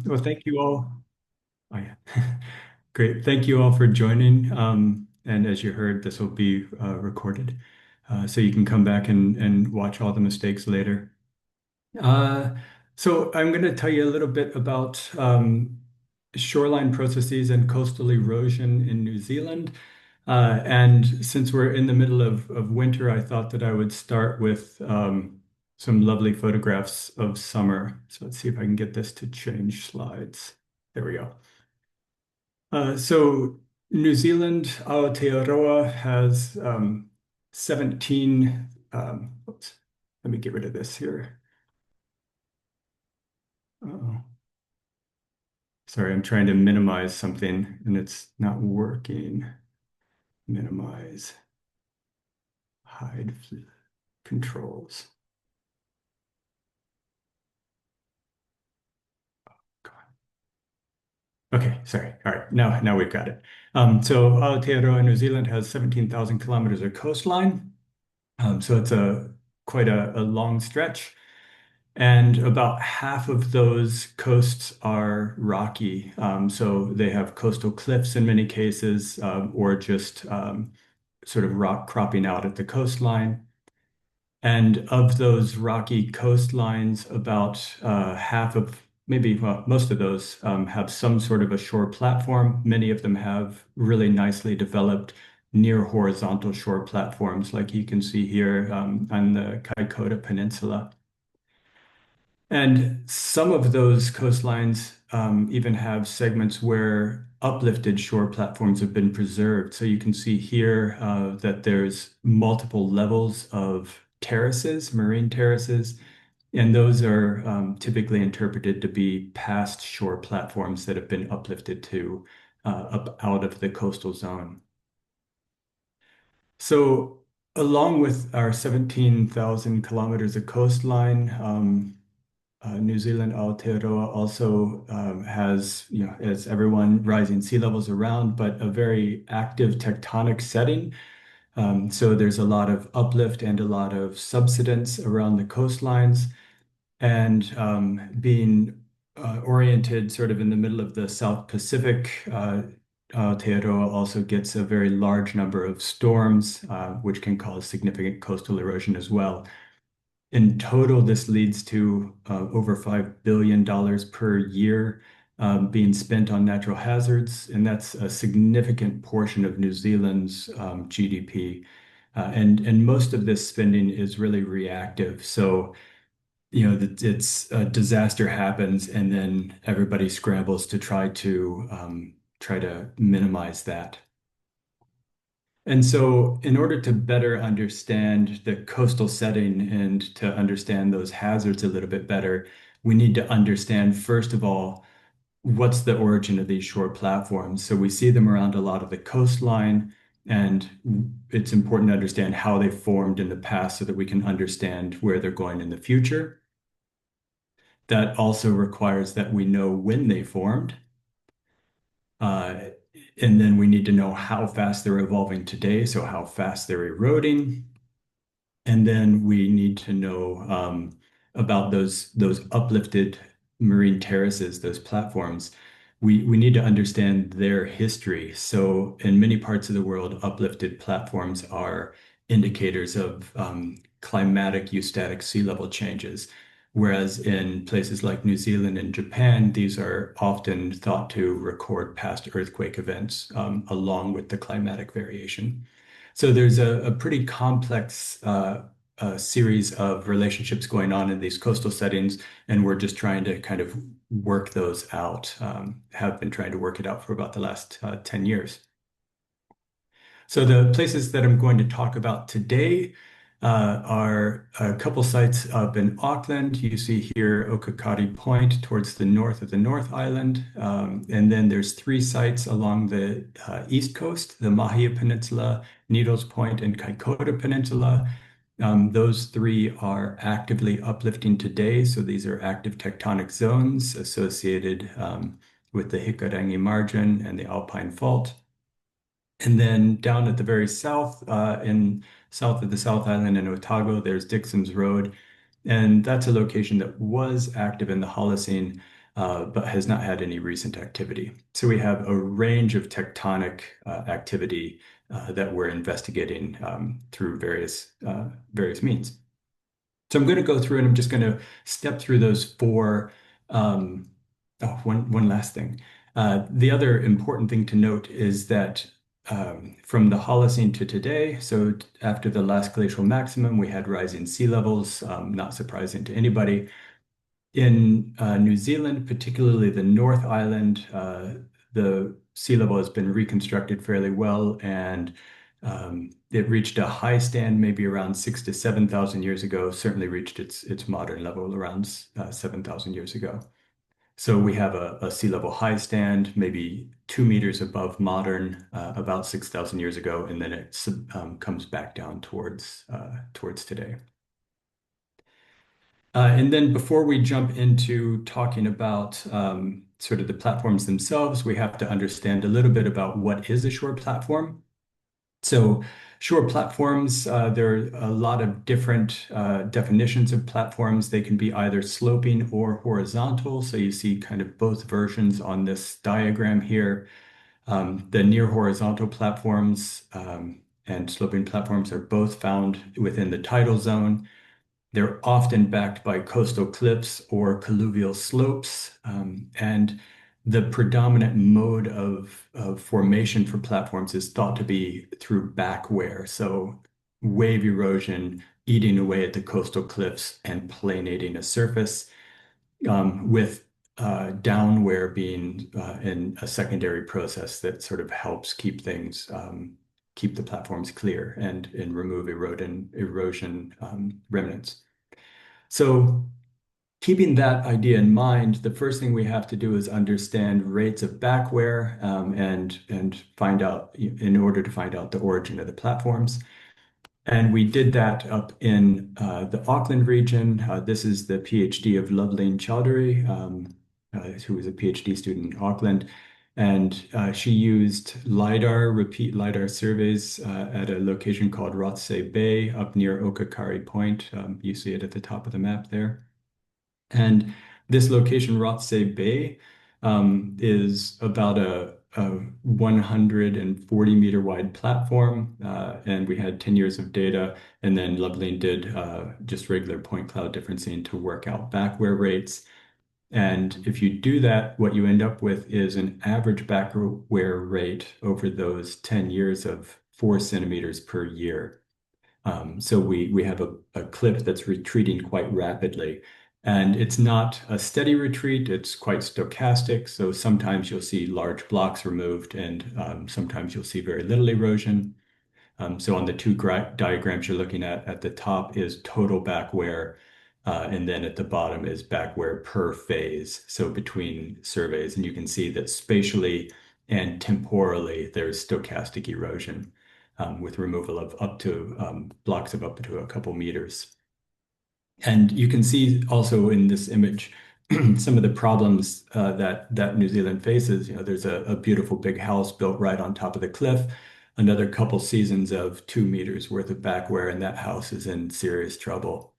Well, thank you all. Oh, yeah. Great. Thank you all for joining. And as you heard, this will be recorded. So you can come back and watch all the mistakes later. Uh, so I'm going to tell you a little bit about shoreline processes and coastal erosion in New Zealand. And since we're in the middle of winter, I thought that I would start with some lovely photographs of summer. So let's see if I can get this to change slides. There we go. So New Zealand, Aotearoa has 17, oops, let me get rid of this here. Uh-oh. Sorry, I'm trying to minimize something and it's not working. Minimize, hide controls. Okay, sorry. All right, now we've got it. So Aotearoa, New Zealand has 17,000 kilometers of coastline. So it's quite a long stretch. And about half of those coasts are rocky. So they have coastal cliffs in many cases, or just sort of rock cropping out at the coastline. And of those rocky coastlines, about half of, maybe, well, most of those have some sort of a shore platform. Many of them have really nicely developed near horizontal shore platforms, like you can see here on the Kaikoura Peninsula. And some of those coastlines even have segments where uplifted shore platforms have been preserved. So you can see here that there's multiple levels of terraces, marine terraces, and those are typically interpreted to be past shore platforms that have been uplifted to up out of the coastal zone. So along with our 17,000 kilometers of coastline, New Zealand, Aotearoa also has, as everyone, rising sea levels around, but a very active tectonic setting. So there's a lot of uplift and a lot of subsidence around the coastlines. And being oriented sort of in the middle of the South Pacific, Aotearoa also gets a very large number of storms, which can cause significant coastal erosion as well. In total, this leads to over $5 billion per year being spent on natural hazards, and that's a significant portion of New Zealand's GDP. And most of this spending is really reactive. So, it's a disaster happens, and then everybody scrambles to try to minimize that. And so, in order to better understand the coastal setting and to understand those hazards a little bit better, we need to understand, first of all, what's the origin of these shore platforms. So, we see them around a lot of the coastline, and it's important to understand how they formed in the past so that we can understand where they're going in the future. That also requires that we know when they formed. Uh, and then we need to know how fast they're evolving today, so how fast they're eroding. And then we need to know about those uplifted marine terraces, those platforms. We need to understand their history. So in many parts of the world, uplifted platforms are indicators of climatic eustatic sea level changes. Whereas in places like New Zealand and Japan, these are often thought to record past earthquake events along with the climatic variation. So there's a pretty complex series of relationships going on in these coastal settings, and we're just trying to kind of work those out, have been trying to work it out for about the last 10 years. So the places that I'm going to talk about today are a couple sites up in Auckland. You see here Okakari Point towards the north of the North Island. And then there's three sites along the east coast, the Mahia Peninsula, Needles Point, and Kaikoura Peninsula. Those three are actively uplifting today. So these are active tectonic zones associated with the Hikarangi Margin and the Alpine Fault. And then down at the very south, in south of the South Island in Otago, there's Dixon's Road. And that's a location that was active in the Holocene, but has not had any recent activity. So we have a range of tectonic activity that we're investigating through various means. So I'm going to go through and I'm just going to step through those four. Um, one last thing. The other important thing to note is that from the Holocene to today, so after the last glacial maximum, we had rising sea levels, not surprising to anybody. In New Zealand, particularly the North Island, the sea level has been reconstructed fairly well, and it reached a high stand maybe around 6 to 7,000 years ago. Certainly reached its modern level around 7,000 years ago. So we have a sea level high stand, maybe 2 meters above modern, about 6,000 years ago, and then it comes back down towards today. And then before we jump into talking about sort of the platforms themselves, we have to understand a little bit about what is a shore platform. So shore platforms, there are a lot of different definitions of platforms. They can be either sloping or horizontal. So you see kind of both versions on this diagram here. The near horizontal platforms and sloping platforms are both found within the tidal zone. They're often backed by coastal cliffs or colluvial slopes, and the predominant mode of formation for platforms is thought to be through back wear, so wave erosion eating away at the coastal cliffs and planating a surface, with downwear being in a secondary process that sort of helps keep the platforms clear and remove erosion remnants. So keeping that idea in mind, the first thing we have to do is understand rates of back wear, and find out in order to find out the origin of the platforms. And we did that up in the Auckland region. This is the PhD of Loveleen Chowdhury, who was a PhD student in Auckland. And she used LiDAR, repeat LiDAR surveys at a location called Rothsay Bay up near Okakari Point. You see it at the top of the map there. And this location, Rothsay Bay, is about a 140-meter wide platform, and we had 10 years of data. And then Loveleen did just regular point cloud differencing to work out back wear rates. And if you do that, what you end up with is an average back wear rate over those 10 years of 4 centimeters per year. So we have a cliff that's retreating quite rapidly. And it's not a steady retreat, it's quite stochastic. So sometimes you'll see large blocks removed, and sometimes you'll see very little erosion. So on the two diagrams you're looking at the top is total back wear, and then at the bottom is back wear per phase. So between surveys, and you can see that spatially and temporally there's stochastic erosion, with removal of up to blocks of up to a couple meters. And you can see also in this image some of the problems that New Zealand faces. You know, there's a beautiful big house built right on top of the cliff, another couple seasons of 2 meters worth of back wear, and that house is in serious trouble.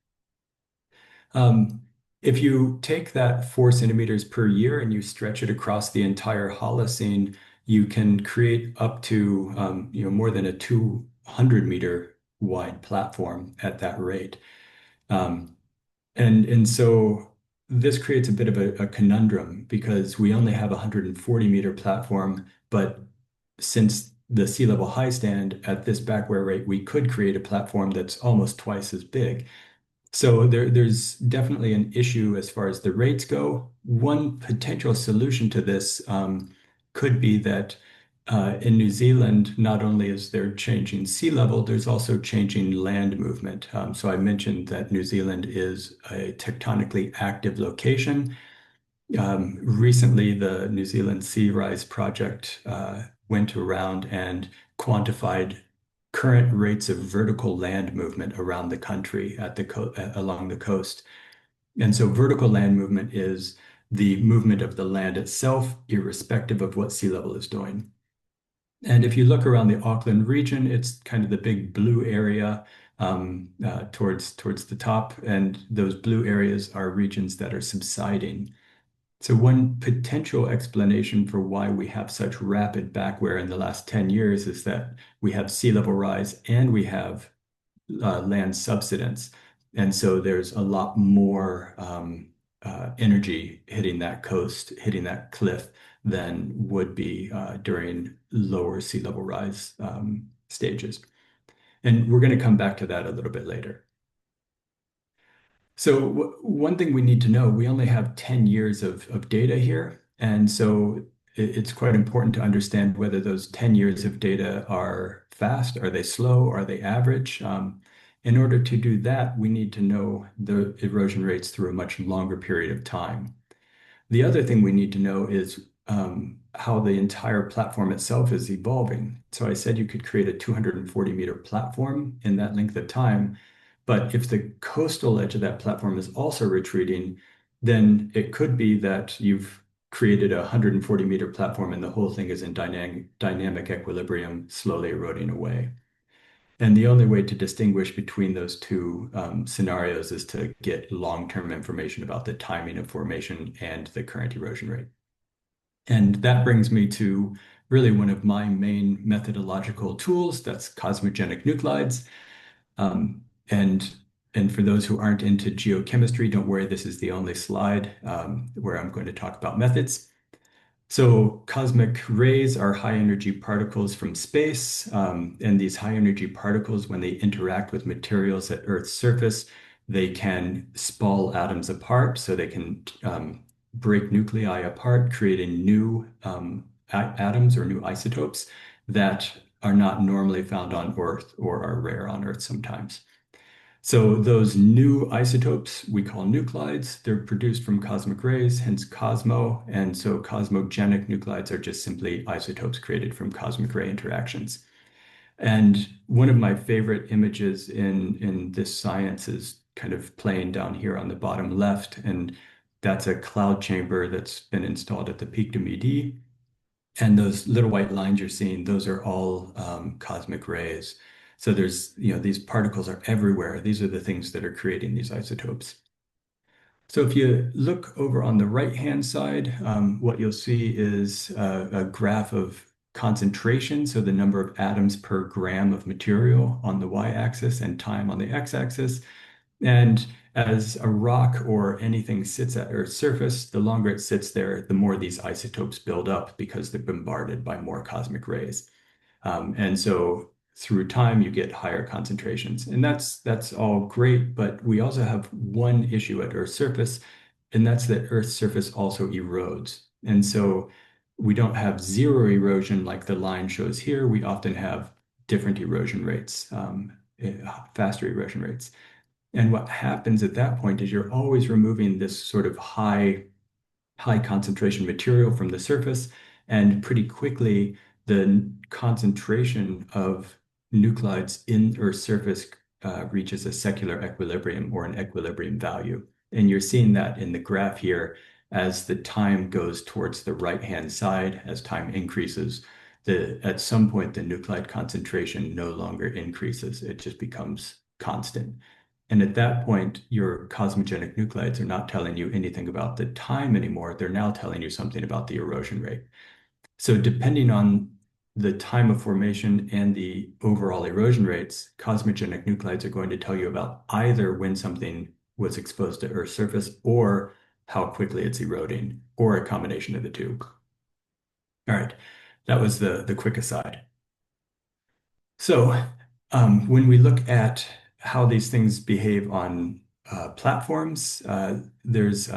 If you take that 4 centimeters per year and you stretch it across the entire Holocene, you can create up to more than a 200-meter wide platform at that rate. And so this creates a bit of a conundrum because we only have a 140-meter platform, but since the sea level high stand at this back wear rate, we could create a platform that's almost twice as big. So there's definitely an issue as far as the rates go. One potential solution to this could be that in New Zealand, not only is there changing sea level, there's also changing land movement. So I mentioned that New Zealand is a tectonically active location. Recently, the New Zealand Sea Rise Project went around and quantified current rates of vertical land movement around the country along the coast. And so vertical land movement is the movement of the land itself, irrespective of what sea level is doing. And if you look around the Auckland region, it's kind of the big blue area towards the top. And those blue areas are regions that are subsiding. So one potential explanation for why we have such rapid back wear in the last 10 years is that we have sea level rise and we have land subsidence. And so there's a lot more energy hitting that coast, hitting that cliff than would be during lower sea level rise stages. And we're going to come back to that a little bit later. So one thing we need to know, we only have 10 years of data here. And so it's quite important to understand whether those 10 years of data are fast, are they slow, are they average? In order to do that, we need to know the erosion rates through a much longer period of time. The other thing we need to know is how the entire platform itself is evolving. So I said you could create a 240-meter platform in that length of time, but if the coastal edge of that platform is also retreating, then it could be that you've created a 140-meter platform and the whole thing is in dynamic equilibrium, slowly eroding away. And the only way to distinguish between those two scenarios is to get long-term information about the timing of formation and the current erosion rate. And that brings me to really one of my main methodological tools, that's cosmogenic nuclides. Um, and and for those who aren't into geochemistry, don't worry, this is the only slide where I'm going to talk about methods. So cosmic rays are high energy particles from space, and these high energy particles, when they interact with materials at Earth's surface, they can spall atoms apart, so they can break nuclei apart, creating new atoms or new isotopes that are not normally found on Earth or are rare on Earth sometimes. So those new isotopes we call nuclides. They're produced from cosmic rays, hence cosmo. And so cosmogenic nuclides are just simply isotopes created from cosmic ray interactions. And one of my favorite images in this science is kind of playing down here on the bottom left. And that's a cloud chamber that's been installed at the Pic du Midi. And those little white lines you're seeing, those are all cosmic rays. So there's, these particles are everywhere. These are the things that are creating these isotopes. So if you look over on the right-hand side, what you'll see is a graph of concentration, so the number of atoms per gram of material on the y-axis and time on the x-axis. And as a rock or anything sits at Earth's surface, the longer it sits there, the more these isotopes build up because they're bombarded by more cosmic rays. And so through time, you get higher concentrations. And that's all great, but we also have one issue at Earth's surface, and that's that Earth's surface also erodes. And so we don't have zero erosion like the line shows here. We often have different erosion rates, faster erosion rates. And what happens at that point is you're always removing this sort of high concentration material from the surface, and pretty quickly the concentration of nuclides in Earth's surface reaches a secular equilibrium or an equilibrium value. And you're seeing that in the graph here as the time goes towards the right-hand side, as time increases, at some point the nuclide concentration no longer increases. It just becomes constant. And at that point, your cosmogenic nuclides are not telling you anything about the time anymore. They're now telling you something about the erosion rate. So depending on the time of formation and the overall erosion rates, cosmogenic nuclides are going to tell you about either when something was exposed to Earth's surface or how quickly it's eroding, or a combination of the two. All right, that was the quick aside. So when we look at how these things behave on platforms, there's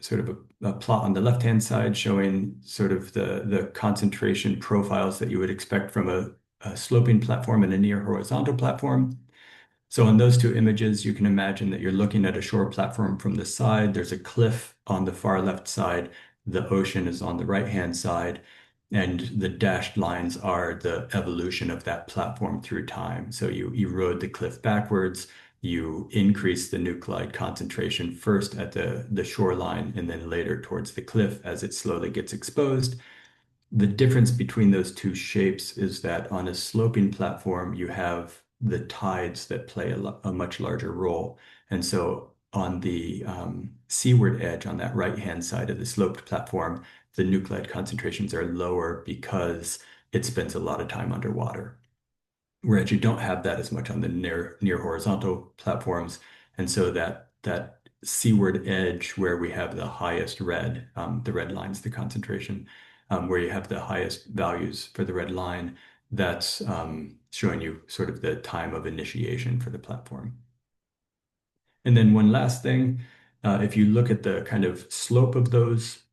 sort of a plot on the left-hand side showing sort of the concentration profiles that you would expect from a sloping platform and a near horizontal platform. So in those two images, you can imagine that you're looking at a shore platform from the side. There's a cliff on the far left side. The ocean is on the right-hand side. And the dashed lines are the evolution of that platform through time. So you erode the cliff backwards, you increase the nuclide concentration first at the shoreline and then later towards the cliff as it slowly gets exposed. The difference between those two shapes is that on a sloping platform, you have the tides that play a much larger role. And so on the seaward edge, on that right-hand side of the sloped platform, the nuclide concentrations are lower because it spends a lot of time underwater. Whereas you don't have that as much on the near horizontal platforms. And so that seaward edge where we have the highest red, the red line's the concentration, where you have the highest values for the red line, that's showing you sort of the time of initiation for the platform. And then one last thing, if you look at the kind of slope of those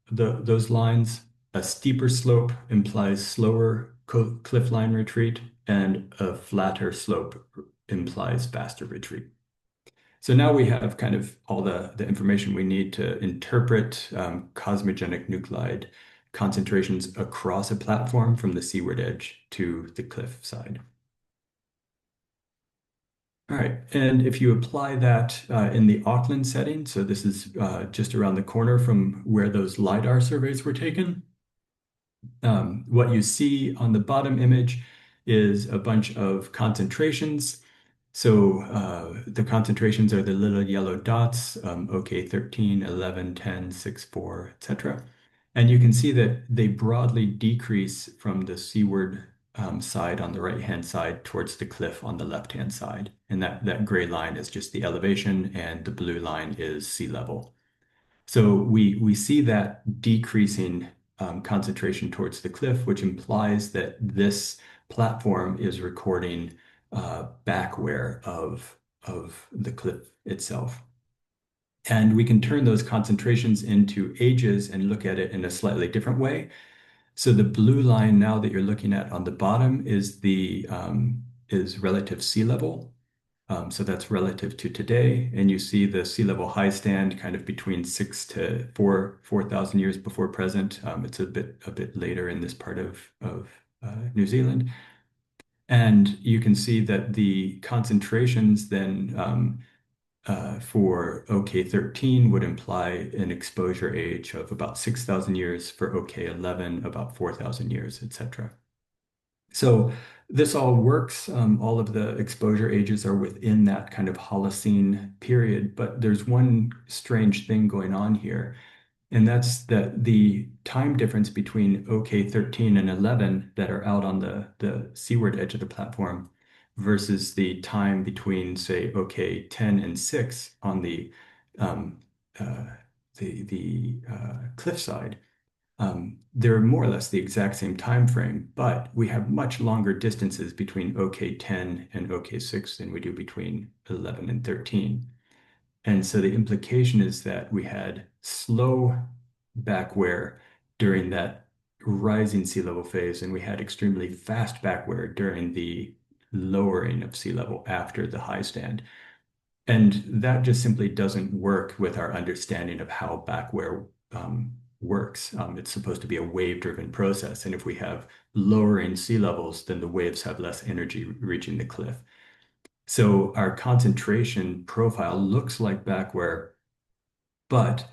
lines, a steeper slope implies slower cliff line retreat, and a flatter slope implies faster retreat. So now we have kind of all the information we need to interpret cosmogenic nuclide concentrations across a platform from the seaward edge to the cliff side. All right, and if you apply that in the Auckland setting, so this is just around the corner from where those LiDAR surveys were taken, what you see on the bottom image is a bunch of concentrations. So the concentrations are the little yellow dots, OK 13, 11, 10, 6, 4, etc. And you can see that they broadly decrease from the seaward side on the right-hand side towards the cliff on the left-hand side. And that gray line is just the elevation, and the blue line is sea level. So we see that decreasing concentration towards the cliff, which implies that this platform is recording backwear of the cliff itself. And we can turn those concentrations into ages and look at it in a slightly different way. So the blue line now that you're looking at on the bottom is relative sea level. So that's relative to today. And you see the sea level high stand kind of between 4,000 years before present. It's a bit later in this part of New Zealand. And you can see that the concentrations then for OK 13 would imply an exposure age of about 6,000 years, for OK 11, about 4,000 years, etc. So this all works. All of the exposure ages are within that kind of Holocene period, but there's one strange thing going on here, and that's that the time difference between OK 13 and 11 that are out on the seaward edge of the platform versus the time between, say, OK 10 and 6 on the cliff side. They're more or less the exact same time frame, but we have much longer distances between OK 10 and OK 6 than we do between 11 and 13. And so the implication is that we had slow backwear during that rising sea level phase, and we had extremely fast backwear during the lowering of sea level after the high stand. And that just simply doesn't work with our understanding of how backwear works. It's supposed to be a wave-driven process. And if we have lowering sea levels, then the waves have less energy reaching the cliff. So our concentration profile looks like backwear, but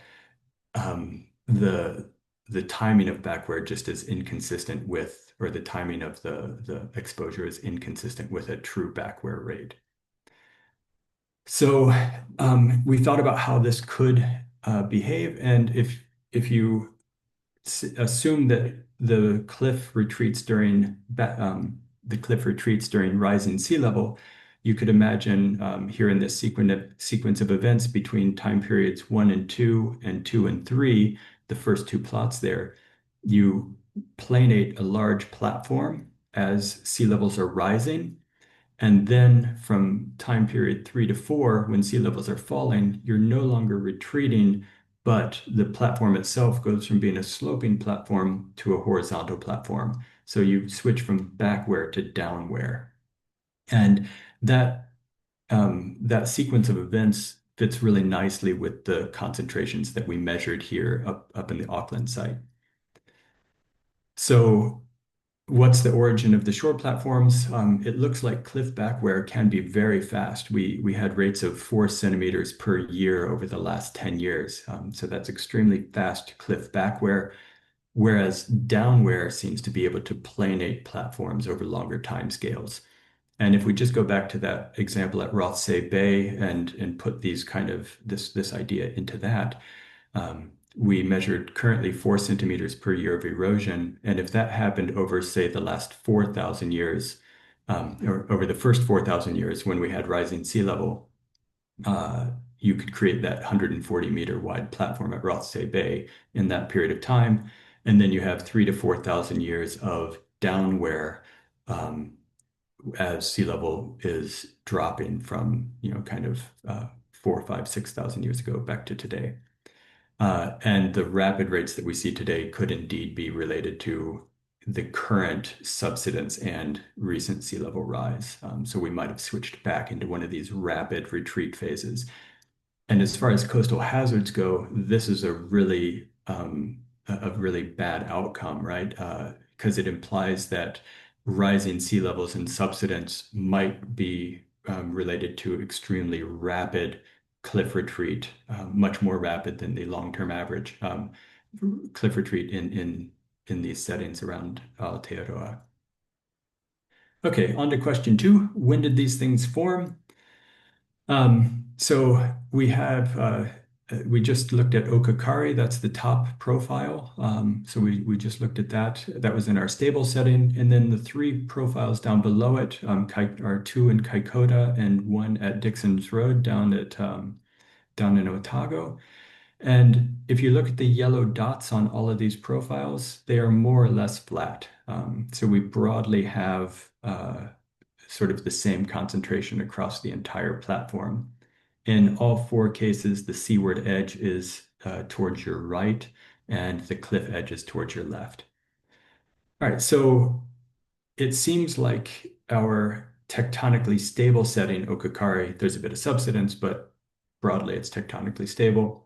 the timing of backwear just is inconsistent with, or the timing of the exposure is inconsistent with a true backwear rate. So we thought about how this could behave, and if you assume that the cliff retreats during rising sea level, you could imagine here in this sequence of events between time periods 1 and 2 and 2 and 3, the first two plots there, you planate a large platform as sea levels are rising. And then from time period 3 to 4, when sea levels are falling, you're no longer retreating, but the platform itself goes from being a sloping platform to a horizontal platform. So you switch from backwear to downwear. And that sequence of events fits really nicely with the concentrations that we measured here up in the Auckland site. So what's the origin of the shore platforms? It looks like cliff backwear can be very fast. We had rates of 4 centimeters per year over the last 10 years. So that's extremely fast cliff backwear, whereas downwear seems to be able to planate platforms over longer time scales. And if we just go back to that example at Rothsay Bay and put these kind of this idea into that, we measured currently 4 centimeters per year of erosion. And if that happened over, say, the last 4,000 years, or over the first 4,000 years when we had rising sea level, uh, you could create that 140-meter wide platform at Rothsay Bay in that period of time. And then you have 3 to 4,000 years of downwear um, as sea level is dropping from, kind of 4, 5, 6,000 years ago back to today. And the rapid rates that we see today could indeed be related to the current subsidence and recent sea level rise. So we might have switched back into one of these rapid retreat phases. And as far as coastal hazards go, this is a really bad outcome, right? Because it implies that rising sea levels and subsidence might be related to extremely rapid cliff retreat, much more rapid than the long-term average cliff retreat in these settings around Aotearoa. Okay, on to question 2. When did these things form? So we just looked at Okakari, that's the top profile. So we just looked at that. That was in our stable setting. And then the 3 profiles down below it are 2 in Kaikoura and 1 at Dixon's Road down in Otago. And if you look at the yellow dots on all of these profiles, they are more or less flat. So we broadly have sort of the same concentration across the entire platform. In all 4 cases, the seaward edge is towards your right, and the cliff edge is towards your left. All right, so it seems like our tectonically stable setting, Okakari, there's a bit of subsidence, but broadly it's tectonically stable,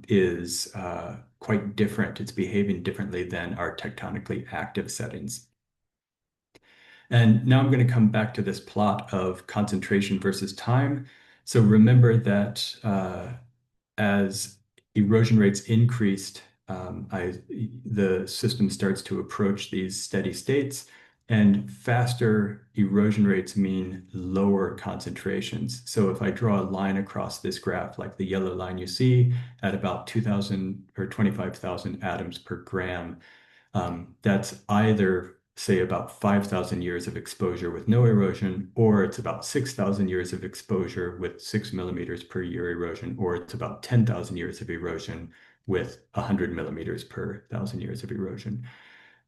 is quite different. It's behaving differently than our tectonically active settings. And now I'm going to come back to this plot of concentration versus time. So remember that as erosion rates increased, the system starts to approach these steady states, and faster erosion rates mean lower concentrations. So if I draw a line across this graph, like the yellow line you see at about 2,000 or 25,000 atoms per gram, that's either, say, about 5,000 years of exposure with no erosion, or it's about 6,000 years of exposure with 6 millimeters per year erosion, or it's about 10,000 years of erosion with 100 millimeters per 1,000 years of erosion.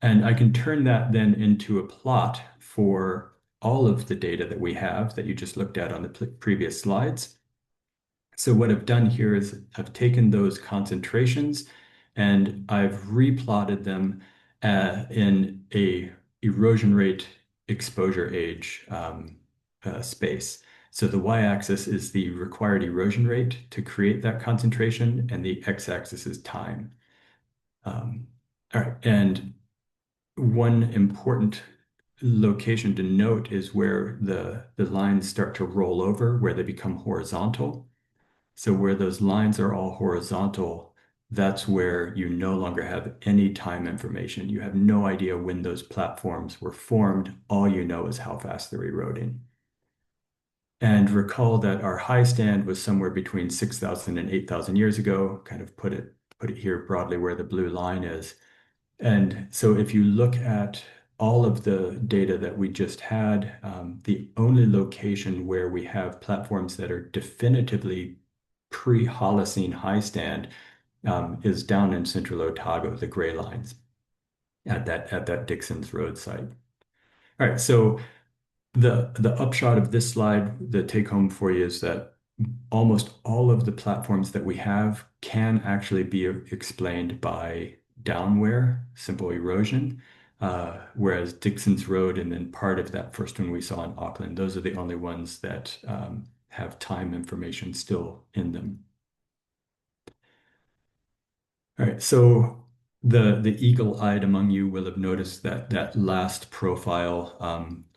And I can turn that then into a plot for all of the data that we have that you just looked at on the previous slides. So what I've done here is I've taken those concentrations and I've replotted them in a erosion rate exposure age space. So the y-axis is the required erosion rate to create that concentration, and the x-axis is time. All right, and one important location to note is where the lines start to roll over, where they become horizontal. So where those lines are all horizontal, that's where you no longer have any time information. You have no idea when those platforms were formed. All you know is how fast they're eroding. And recall that our high stand was somewhere between 6,000 and 8,000 years ago, kind of put it here broadly where the blue line is. And so if you look at all of the data that we just had, the only location where we have platforms that are definitively pre-Holocene high stand is down in central Otago, the gray lines at that Dixon's Road site. All right, so the upshot of this slide, the take home for you is that almost all of the platforms that we have can actually be explained by downwear, simple erosion, whereas Dixon's Road and then part of that first one we saw in Auckland, those are the only ones that have time information still in them. All right, so the eagle-eyed among you will have noticed that that last profile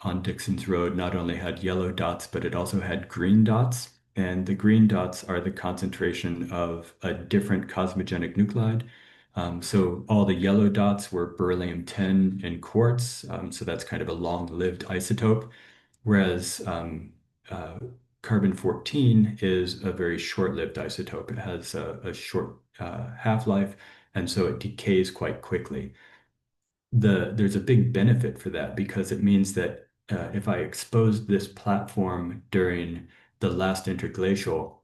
on Dixon's Road not only had yellow dots, but it also had green dots. And the green dots are the concentration of a different cosmogenic nuclide. So all the yellow dots were beryllium-10 and quartz. So that's kind of a long-lived isotope. whereas uh, carbon 14 is a very short-lived isotope. It has a short half-life, and so it decays quite quickly. There's a big benefit for that because it means that if I expose this platform during the last interglacial,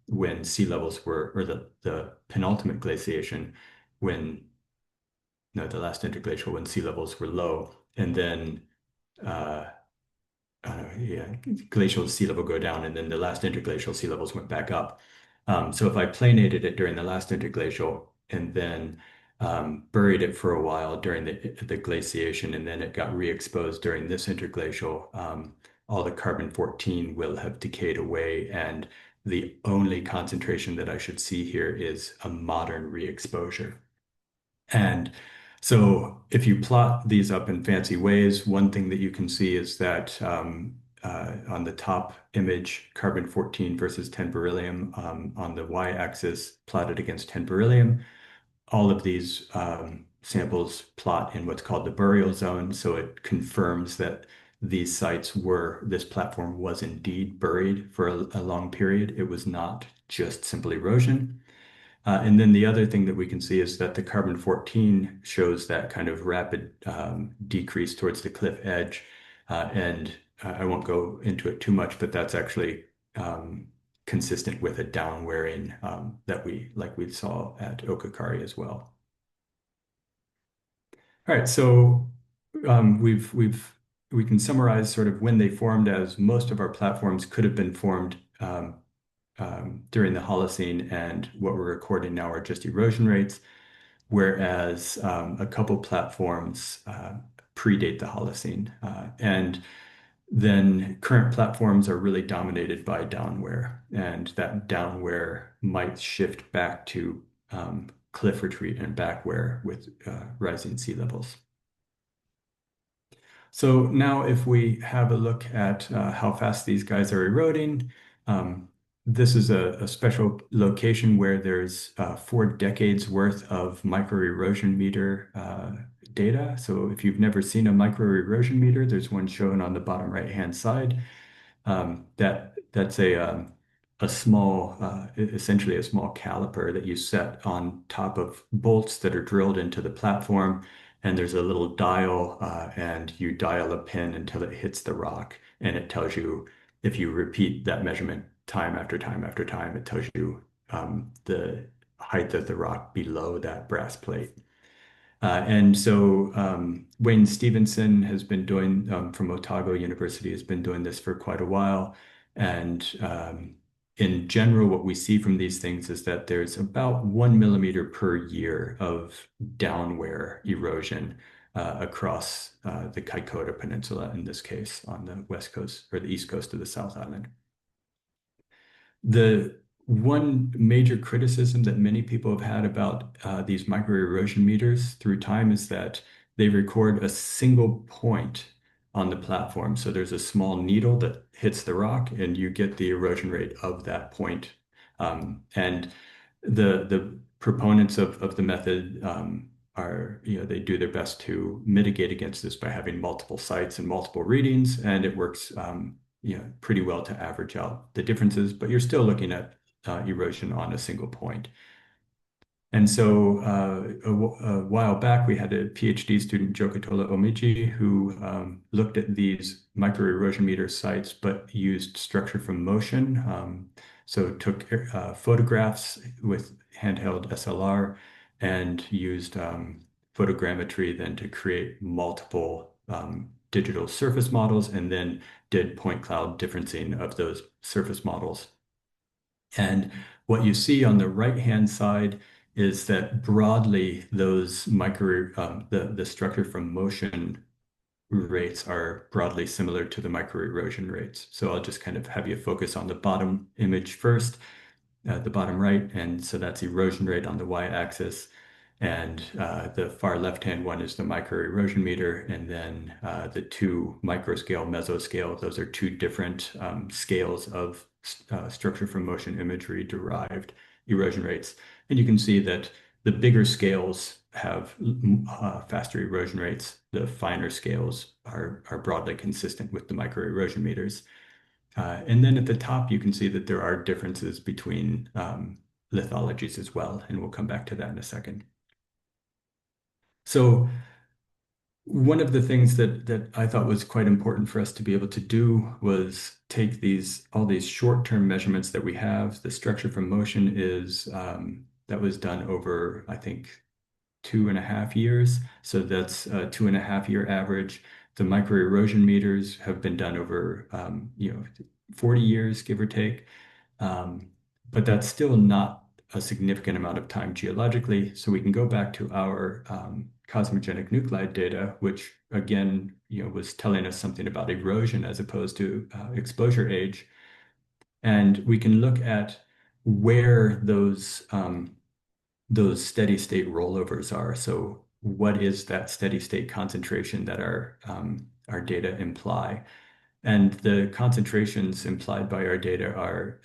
when sea levels were, or the penultimate glaciation, when no, the last interglacial when sea levels were low, and then uh, yeah, glacial sea level go down, and then the last interglacial sea levels went back up. So if I planated it during the last interglacial and then buried it for a while during the glaciation, and then it got re-exposed during this interglacial, all the carbon 14 will have decayed away, and the only concentration that I should see here is a modern re-exposure. And so if you plot these up in fancy ways, one thing that you can see is that on the top image, carbon 14 versus 10 beryllium, on the y-axis plotted against 10 beryllium, all of these samples plot in what's called the burial zone. So it confirms that these sites this platform was indeed buried for a long period. It was not just simple erosion. And then the other thing that we can see is that the carbon 14 shows that kind of rapid decrease towards the cliff edge. And I won't go into it too much, but that's actually consistent with a downwearing that we saw at Okakari as well. All right, so we can summarize sort of when they formed as most of our platforms could have been formed during the Holocene, and what we're recording now are just erosion rates, whereas a couple platforms predate the Holocene. And then current platforms are really dominated by downwear, and that downwear might shift back to cliff retreat and backwear with rising sea levels. So now if we have a look at how fast these guys are eroding, this is a special location where there's 4 decades worth of microerosion meter data. So if you've never seen a microerosion meter, there's one shown on the bottom right-hand side. That's a small, essentially a small caliper that you set on top of bolts that are drilled into the platform, and there's a little dial, and you dial a pin until it hits the rock, and it tells you if you repeat that measurement time after time after time, it tells you the height of the rock below that brass plate. And so Wayne Stevenson has been doing, from Otago University, has been doing this for quite a while. And in general, what we see from these things is that there's about 1 millimeter per year of downwear erosion across the Kaikoura Peninsula, in this case, on the west coast or the east coast of the South Island. The one major criticism that many people have had about these microerosion meters through time is that they record a single point on the platform. So there's a small needle that hits the rock, and you get the erosion rate of that point. And the proponents of the method are, they do their best to mitigate against this by having multiple sites and multiple readings, and it works pretty well to average out the differences, but you're still looking at erosion on a single point. And so a while back, we had a PhD student, Jokatola Omiji, who looked at these microerosion meter sites, but used structure from motion. So took photographs with handheld SLR and used photogrammetry then to create multiple digital surface models, and then did point cloud differencing of those surface models. And what you see on the right-hand side is that broadly those the structure from motion rates are broadly similar to the microerosion rates. So I'll just kind of have you focus on the bottom image first, the bottom right, and so that's erosion rate on the y-axis. And the far left-hand one is the microerosion meter, and then the two microscale, mesoscale, those are two different scales of structure from motion imagery derived erosion rates. And you can see that the bigger scales have faster erosion rates. The finer scales are broadly consistent with the microerosion meters. And then at the top, you can see that there are differences between lithologies as well, and we'll come back to that in a second. So one of the things that I thought was quite important for us to be able to do was take all these short-term measurements that we have. The structure from motion is that was done over, I think, 2.5 years. So that's a 2.5 year average. The microerosion meters have been done over 40 years, give or take. But that's still not a significant amount of time geologically. So we can go back to our cosmogenic nuclide data, which again, was telling us something about erosion as opposed to exposure age. And we can look at where those steady state rollovers are. So what is that steady state concentration that our data imply? And the concentrations implied by our data are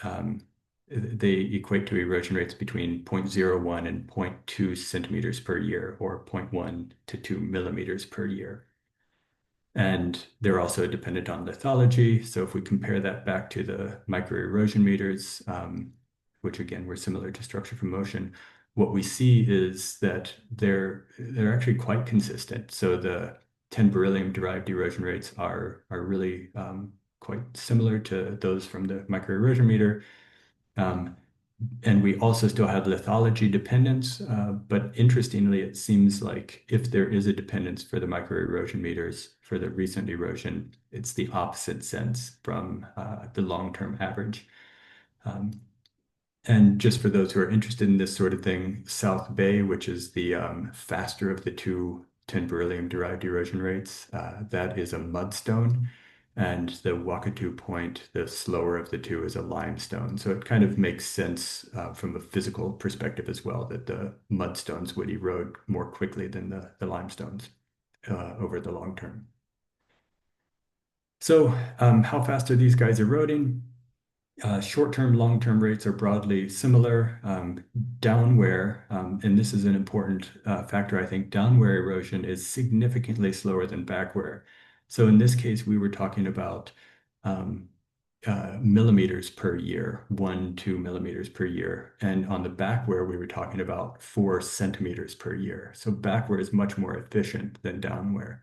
they equate to erosion rates between 0.01 and zero point 0.2 centimeters per year, or 0.1 to 2 millimeters per year. And they're also dependent on lithology. So if we compare that back to the microerosion meters, which again were similar to structure from motion, what we see is that they're actually quite consistent. So the 10 beryllium derived erosion rates are really quite similar to those from the microerosion meter. And we also still have lithology dependence, but interestingly, it seems like if there is a dependence for the microerosion meters for the recent erosion, it's the opposite sense from the long-term average. And just for those who are interested in this sort of thing, South Bay, which is the faster of the two 10 beryllium derived erosion rates, that is a mudstone. And the Wakatu Point, the slower of the two, is a limestone. So it kind of makes sense from a physical perspective as well, that the mudstones would erode more quickly than the limestones over the long term. So how fast are these guys eroding? Short-term, long-term rates are broadly similar. Downwear, and this is an important factor, I think, downwear erosion is significantly slower than backwear. So in this case, we were talking about millimeters per year, 1-2 millimeters per year. And on the backwear, we were talking about 4 centimeters per year. So backwear is much more efficient than downwear.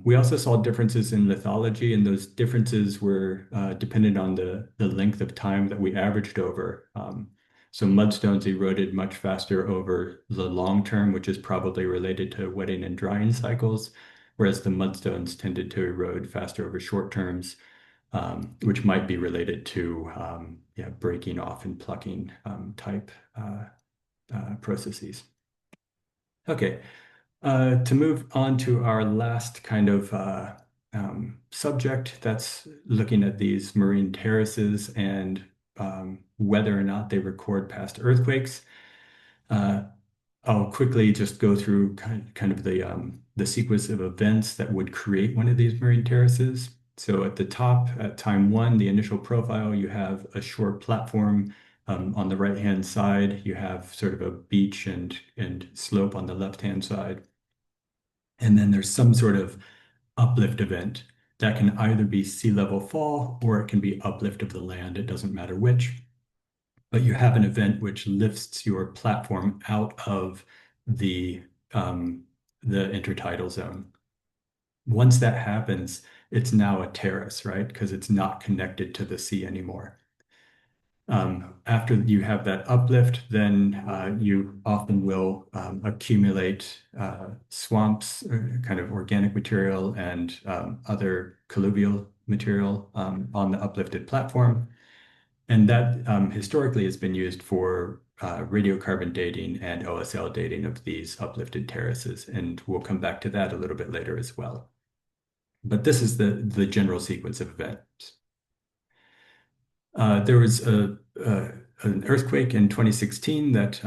We also saw differences in lithology, and those differences were dependent on the length of time that we averaged over. So mudstones eroded much faster over the long term, which is probably related to wetting and drying cycles, whereas the mudstones tended to erode faster over short terms, which might be related to breaking off and plucking type processes. Okay. To move on to our last kind of subject, that's looking at these marine terraces and whether or not they record past earthquakes. I'll quickly just go through kind of the sequence of events that would create one of these marine terraces. So at the top, at time 1, the initial profile, you have a shore platform. On the right-hand side, you have sort of a beach and slope on the left-hand side. And then there's some sort of uplift event that can either be sea level fall or it can be uplift of the land. It doesn't matter which. But you have an event which lifts your platform out of the intertidal zone. Once that happens, it's now a terrace, right? Because it's not connected to the sea anymore. After you have that uplift, then you often will accumulate swamps, kind of organic material, and other colluvial material on the uplifted platform. And that historically has been used for radiocarbon dating and OSL dating of these uplifted terraces. And we'll come back to that a little bit later as well. But this is the general sequence of events. There was an earthquake in 2016 that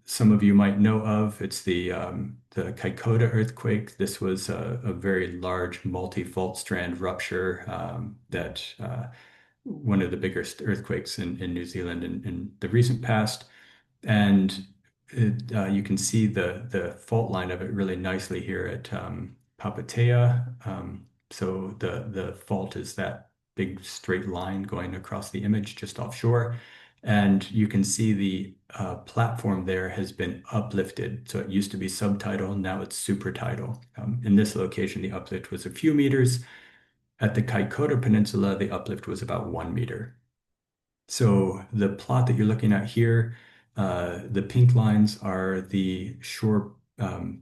some of you might know of. It's the Kaikota earthquake. This was a very large multi-fault strand rupture that one of the biggest earthquakes in New Zealand in the recent past. And you can see the fault line of it really nicely here at Papatea. So the fault is that big straight line going across the image just offshore. And you can see the platform there has been uplifted. So it used to be subtidal, now it's supertidal. In this location, the uplift was a few meters. At the Kaikoura Peninsula, the uplift was about 1 meter. So the plot that you're looking at here, the pink lines are the shore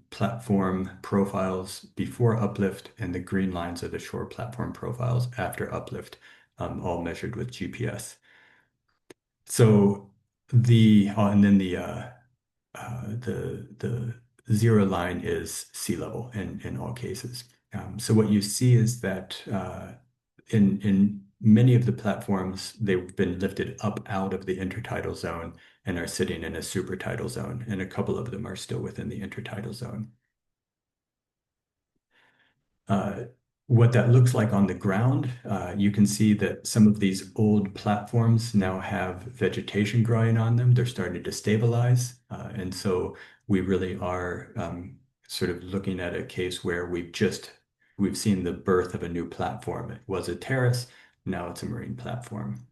platform profiles before uplift, and the green lines are the shore platform profiles after uplift, all measured with GPS. So and then the zero line is sea level in all cases. So what you see is that in many of the platforms, they've been lifted up out of the intertidal zone and are sitting in a supertidal zone, and a couple of them are still within the intertidal zone. Uh, what that looks like on the ground, you can see that some of these old platforms now have vegetation growing on them. They're starting to stabilize. And so we really are sort of looking at a case where we've seen the birth of a new platform. It was a terrace, now it's a marine platform.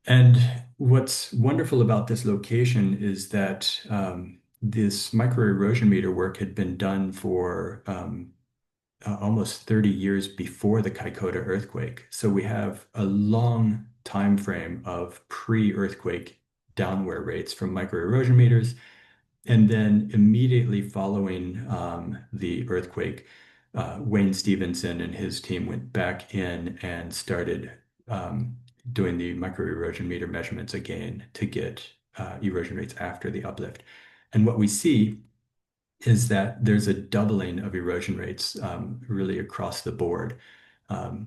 And what's wonderful about this location is that this microerosion meter work had been done for almost 30 years before the Kaikoura earthquake. So we have a long time frame of pre-earthquake downwear rates from microerosion meters. And then immediately following the earthquake, Wayne Stevenson and his team went back in and started doing the microerosion meter measurements again to get erosion rates after the uplift. And what we see is that there's a doubling of erosion rates really across the board.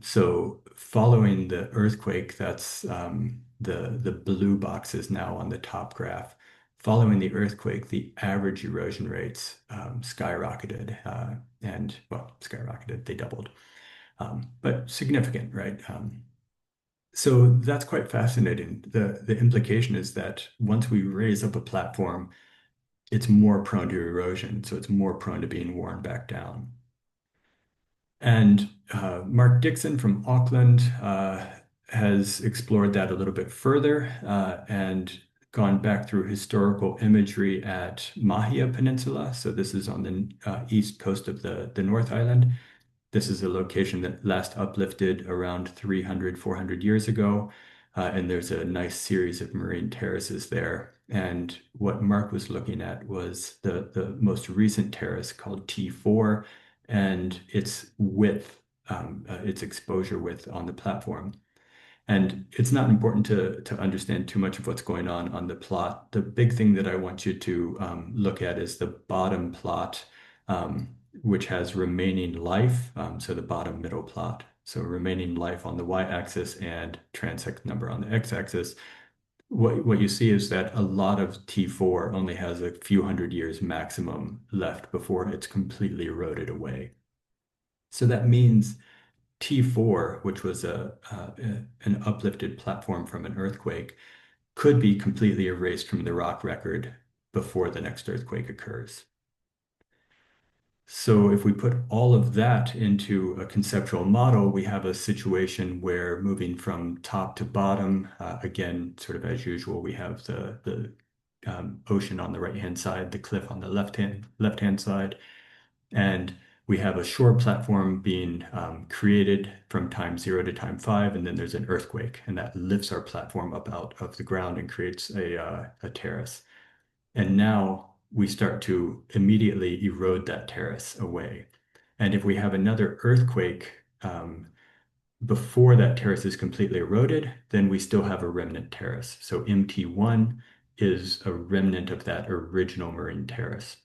So following the earthquake, that's the blue boxes now on the top graph. Following the earthquake, the average erosion rates skyrocketed skyrocketed, they doubled, but significant, right? So that's quite fascinating. The implication is that once we raise up a platform, it's more prone to erosion, so it's more prone to being worn back down. And Mark Dixon from Auckland has explored that a little bit further and gone back through historical imagery at Mahia Peninsula. So this is on the east coast of the North Island. This is a location that last uplifted around 300, 400 years ago. And there's a nice series of marine terraces there. And what Mark was looking at was the most recent terrace called T4 and its width, its exposure width on the platform. And it's not important to understand too much of what's going on the plot. The big thing that I want you to look at is the bottom plot, which has remaining life, so the bottom middle plot. So remaining life on the y-axis and transect number on the x-axis. What you see is that a lot of T4 only has a few hundred years maximum left before it's completely eroded away. So that means T4, which was an uplifted platform from an earthquake, could be completely erased from the rock record before the next earthquake occurs. So if we put all of that into a conceptual model, we have a situation where moving from top to bottom, again, sort of as usual, we have the ocean on the right-hand side, the cliff on the left-hand side, and we have a shore platform being created from time 0 to time 5, and then there's an earthquake, and that lifts our platform up out of the ground and creates a terrace. And now we start to immediately erode that terrace away. And if we have another earthquake before that terrace is completely eroded, then we still have a remnant terrace. So MT1 is a remnant of that original marine terrace.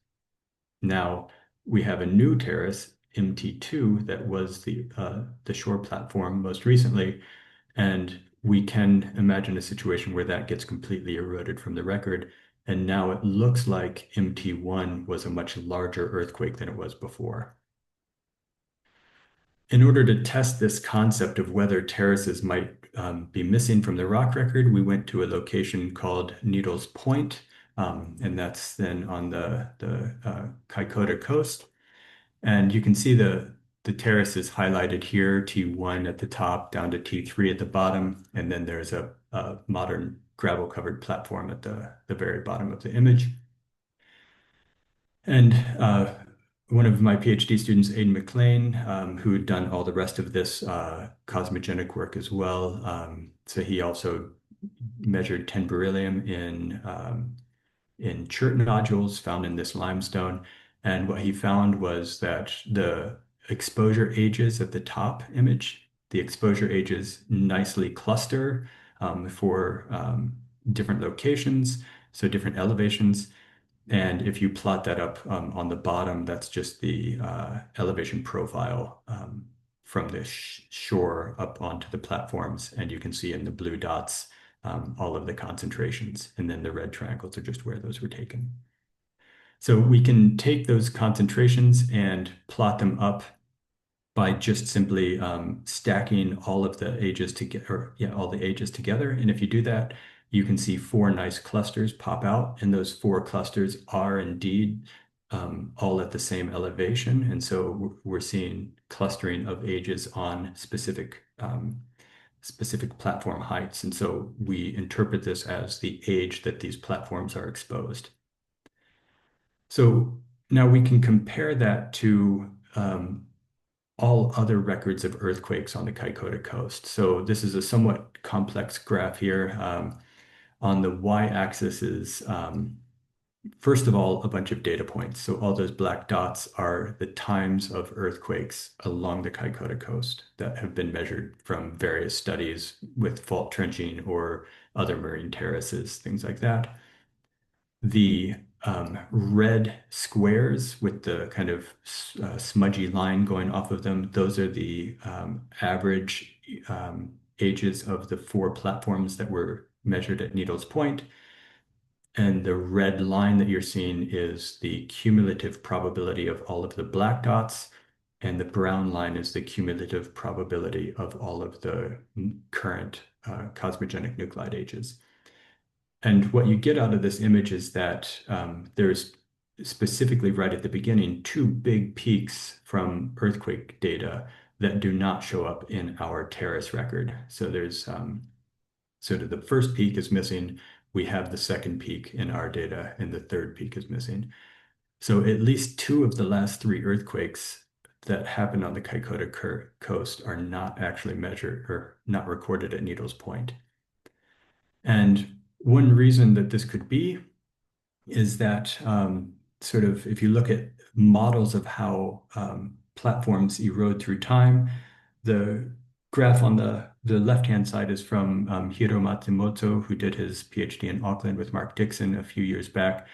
Now we have a new terrace, MT2, that was the shore platform most recently, and we can imagine a situation where that gets completely eroded from the record. And now it looks like MT1 was a much larger earthquake than it was before. In order to test this concept of whether terraces might be missing from the rock record, we went to a location called Needles Point, and that's then on the Kaikoura coast. And you can see the terrace is highlighted here, T1 at the top, down to T3 at the bottom, and then there's a modern gravel-covered platform at the very bottom of the image. And one of my PhD students, Aidan McLean, who had done all the rest of this cosmogenic work as well. So he also measured 10 beryllium in chert nodules found in this limestone. And what he found was that the exposure ages at the top image, the exposure ages nicely cluster for different locations, so different elevations. And if you plot that up on the bottom, that's just the elevation profile from the shore up onto the platforms. And you can see in the blue dots all of the concentrations. And then the red triangles are just where those were taken. So we can take those concentrations and plot them up by just simply stacking all of the ages together, all the ages together. And if you do that, you can see four nice clusters pop out, and those four clusters are indeed all at the same elevation. And so we're seeing clustering of ages on specific platform heights. And so we interpret this as the age that these platforms are exposed. So now we can compare that to all other records of earthquakes on the Kaikoura coast. So this is a somewhat complex graph here. On the y-axis is, first of all, a bunch of data points. So all those black dots are the times of earthquakes along the Kaikoura coast that have been measured from various studies with fault trenching or other marine terraces, things like that. The red squares with the kind of smudgy line going off of them, those are the average ages of the four platforms that were measured at Needles Point. And the red line that you're seeing is the cumulative probability of all of the black dots. And the brown line is the cumulative probability of all of the current cosmogenic nuclide ages. And what you get out of this image is that there's specifically right at the beginning, two big peaks from earthquake data that do not show up in our terrace record. So there's sort of the first peak is missing. We have the second peak in our data, and the third peak is missing. So at least two of the last three earthquakes that happened on the Kaikoura coast are not actually measured or not recorded at Needles Point. And one reason that this could be is that sort of if you look at models of how platforms erode through time, the graph on the left-hand side is from Hiro Matsumoto, who did his PhD in Auckland with Mark Dixon a few years back.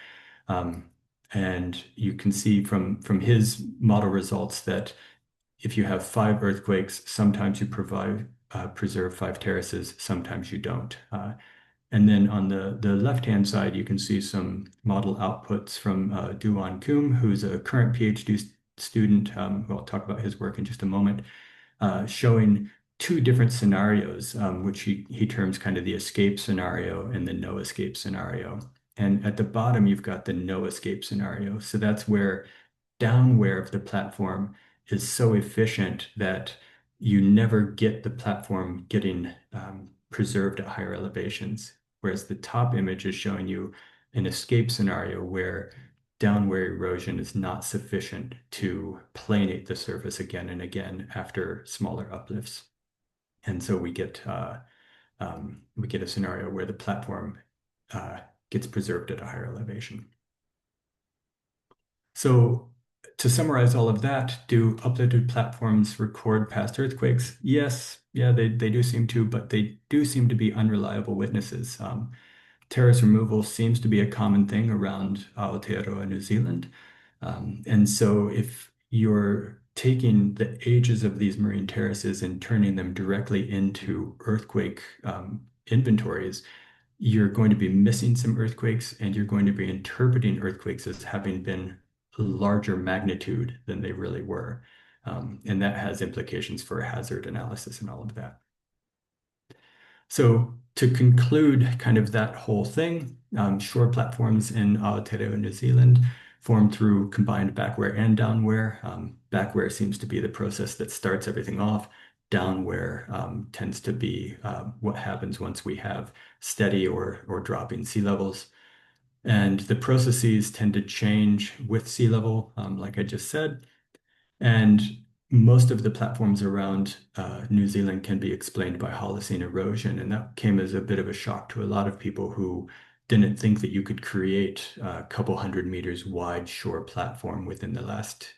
And you can see from his model results that if you have 5 earthquakes, sometimes you preserve 5 terraces, sometimes you don't. And then on the left-hand side, you can see some model outputs from Duan Kum, who's a current PhD student, who I'll talk about his work in just a moment, showing 2 different scenarios, which he terms kind of the escape scenario and the no escape scenario. And at the bottom, you've got the no escape scenario. So that's where downwear of the platform is so efficient that you never get the platform getting preserved at higher elevations. Whereas the top image is showing you an escape scenario where downwear erosion is not sufficient to planate the surface again and again after smaller uplifts. And so we get a scenario where the platform gets preserved at a higher elevation. So to summarize all of that, do uplifted platforms record past earthquakes? Yes, yeah, they do seem to, but they do seem to be unreliable witnesses. Terrace removal seems to be a common thing around Aotearoa, New Zealand. And so if you're taking the ages of these marine terraces and turning them directly into earthquake inventories, you're going to be missing some earthquakes, and you're going to be interpreting earthquakes as having been larger magnitude than they really were. And that has implications for hazard analysis and all of that. So to conclude kind of that whole thing, shore platforms in Aotearoa, New Zealand formed through combined backwear and downwear. Backwear seems to be the process that starts everything off. Downwear tends to be what happens once we have steady or dropping sea levels. And the processes tend to change with sea level, like I just said. And most of the platforms around New Zealand can be explained by Holocene erosion. And that came as a bit of a shock to a lot of people who didn't think that you could create a couple hundred meters wide shore platform within the last,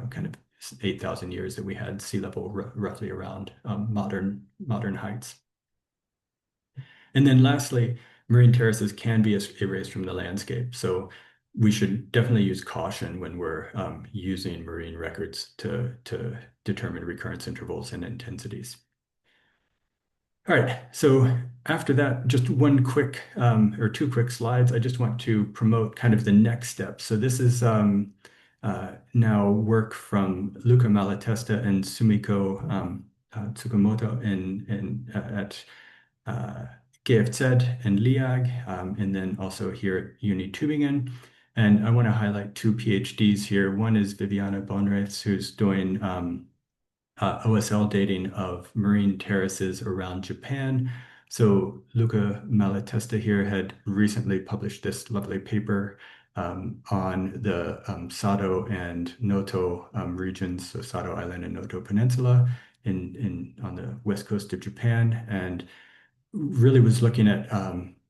kind of 8,000 years that we had sea level roughly around modern heights. And then lastly, marine terraces can be erased from the landscape. So we should definitely use caution when we're using marine records to determine recurrence intervals and intensities. All right, so after that, just one quick or two quick slides. I just want to promote kind of the next step. So this is now work from Luca Malatesta and Sumiko Tsukamoto at uh, GFZ and LIAG, and then also here at Uni Tübingen. And I want to highlight two PhDs here. One is Viviana Bonreis, who's doing OSL dating of marine terraces around Japan. So Luca Malatesta here had recently published this lovely paper on the Sado and Noto regions, so Sado Island and Noto Peninsula on the west coast of Japan, and really was looking at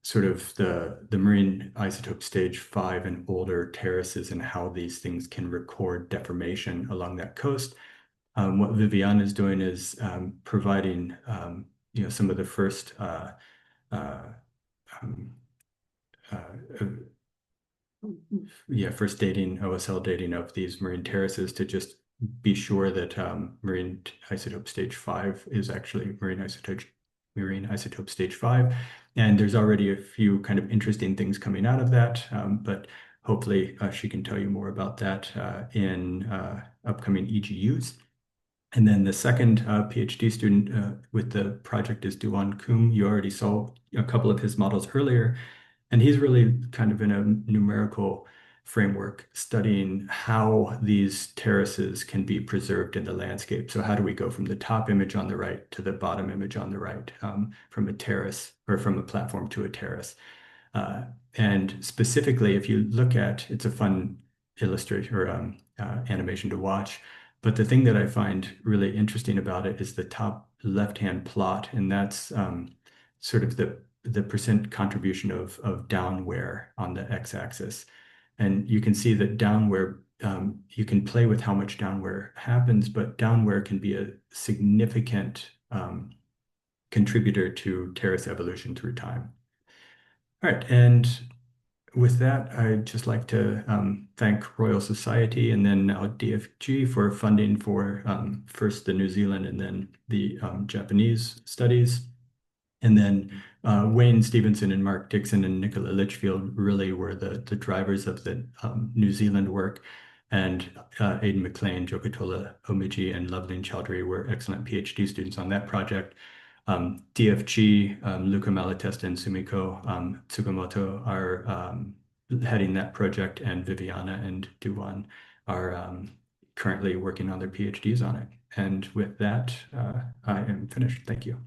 sort of the marine isotope stage 5 and older terraces and how these things can record deformation along that coast. What Viviane is doing is providing some of the first uh, um, uh, first dating, OSL dating of these marine terraces to just be sure that marine isotope stage 5 is actually marine isotope stage 5. And there's already a few kind of interesting things coming out of that, but hopefully she can tell you more about that in upcoming EGUs. And then the second PhD student with the project is Duan Kum. You already saw a couple of his models earlier, and he's really kind of in a numerical framework studying how these terraces can be preserved in the landscape. So how do we go from the top image on the right to the bottom image on the right, from a terrace or from a platform to a terrace? Uh, and specifically, if you look at, it's a fun illustration or animation to watch. But the thing that I find really interesting about it is the top left-hand plot, and that's sort of the percent contribution of downwear on the x-axis. And you can see that downwear, you can play with how much downwear happens, but downwear can be a significant contributor to terrace evolution through time. All right, and with that, I'd just like to thank Royal Society and then now DFG for funding for first the New Zealand and then the Japanese studies. And then Wayne Stevenson and Mark Dixon and Nicola Litchfield really were the drivers of the New Zealand work. And Aidan McLean, Jokotola Omiji, and Loveleen Chowdhury were excellent PhD students on that project. DFG, Luca Malatesta and Sumiko Tsukamoto are heading that project, and Viviana and Duwan are currently working on their PhDs on it. And with that, I am finished. Thank you.